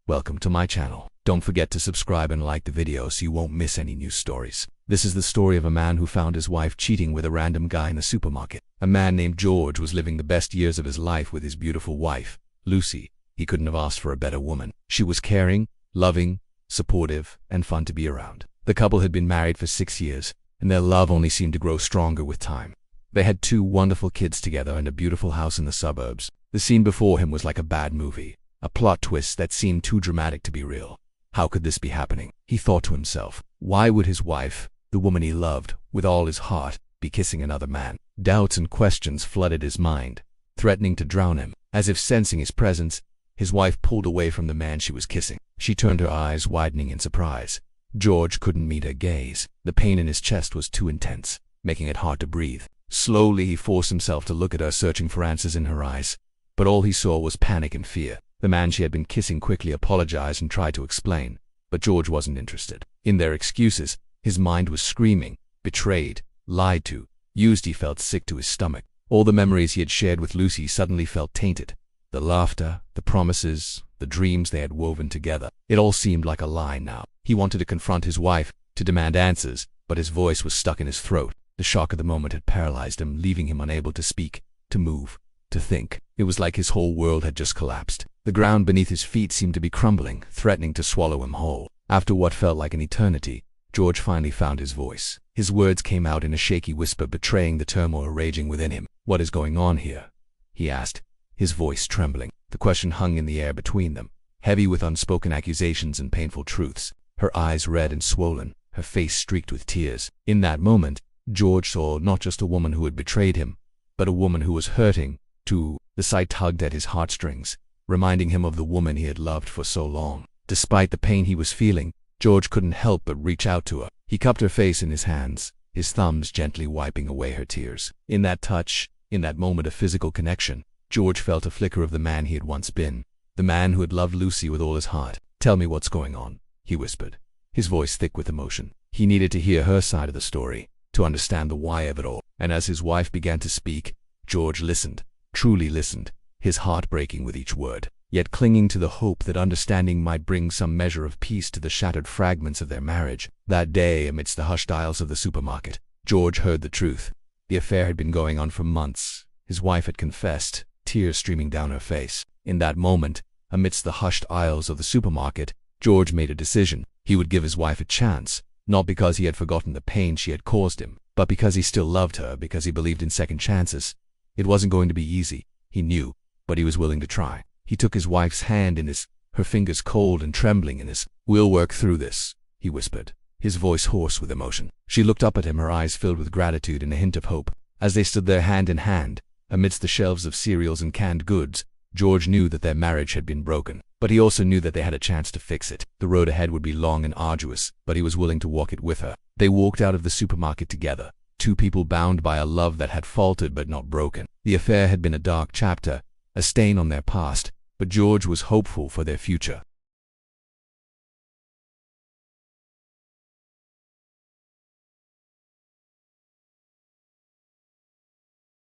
welcome to my channel. Don't forget to subscribe and like the video so you won't miss any new stories. This is the story of a man who found his wife cheating with a random guy in a supermarket. A man named George was living the best years of his life with his beautiful wife, Lucy. He couldn't have asked for a better woman. She was caring, loving, supportive, and fun to be around. The couple had been married for 6 years, and their love only seemed to grow stronger with time. They had 2 wonderful kids together and a beautiful house in the suburbs. The scene before him was like a bad movie, a plot twist that seemed too dramatic to be real. How could this be happening? He thought to himself. Why would his wife, the woman he loved with all his heart, be kissing another man? Doubts and questions flooded his mind, threatening to drown him. As if sensing his presence, his wife pulled away from the man she was kissing. She turned, her eyes widening in surprise. George couldn't meet her gaze. The pain in his chest was too intense, making it hard to breathe. Slowly, he forced himself to look at her, searching for answers in her eyes. But all he saw was panic and fear. The man she had been kissing quickly apologized and tried to explain, but George wasn't interested. In their excuses, his mind was screaming. Betrayed, lied to, used. He felt sick to his stomach. All the memories he had shared with Lucy suddenly felt tainted. The laughter, the promises, the dreams they had woven together. It all seemed like a lie now. He wanted to confront his wife, to demand answers, but his voice was stuck in his throat. The shock of the moment had paralyzed him, leaving him unable to speak, to move, to think. It was like his whole world had just collapsed. The ground beneath his feet seemed to be crumbling, threatening to swallow him whole. After what felt like an eternity, George finally found his voice. His words came out in a shaky whisper, betraying the turmoil raging within him. "What is going on here?" he asked, his voice trembling. The question hung in the air between them, heavy with unspoken accusations and painful truths. Her eyes red and swollen, her face streaked with tears. In that moment, George saw not just a woman who had betrayed him, but a woman who was hurting, too. The sight tugged at his heartstrings, reminding him of the woman he had loved for so long. Despite the pain he was feeling, George couldn't help but reach out to her. He cupped her face in his hands, his thumbs gently wiping away her tears. In that touch, in that moment of physical connection, George felt a flicker of the man he had once been, the man who had loved Lucy with all his heart. "Tell me what's going on," he whispered, his voice thick with emotion. He needed to hear her side of the story, to understand the why of it all. And as his wife began to speak, George listened, truly listened, his heart breaking with each word, yet clinging to the hope that understanding might bring some measure of peace to the shattered fragments of their marriage. That day, amidst the hushed aisles of the supermarket, George heard the truth. The affair had been going on for months. His wife had confessed, tears streaming down her face. In that moment, amidst the hushed aisles of the supermarket, George made a decision. He would give his wife a chance, not because he had forgotten the pain she had caused him, but because he still loved her, because he believed in second chances. It wasn't going to be easy, he knew, but he was willing to try. He took his wife's hand in his, her fingers cold and trembling in his. "We'll work through this," he whispered, his voice hoarse with emotion. She looked up at him, her eyes filled with gratitude and a hint of hope. As they stood there hand in hand, amidst the shelves of cereals and canned goods, George knew that their marriage had been broken, but he also knew that they had a chance to fix it. The road ahead would be long and arduous, but he was willing to walk it with her. They walked out of the supermarket together, 2 people bound by a love that had faltered but not broken. The affair had been a dark chapter, a stain on their past, but George was hopeful for their future.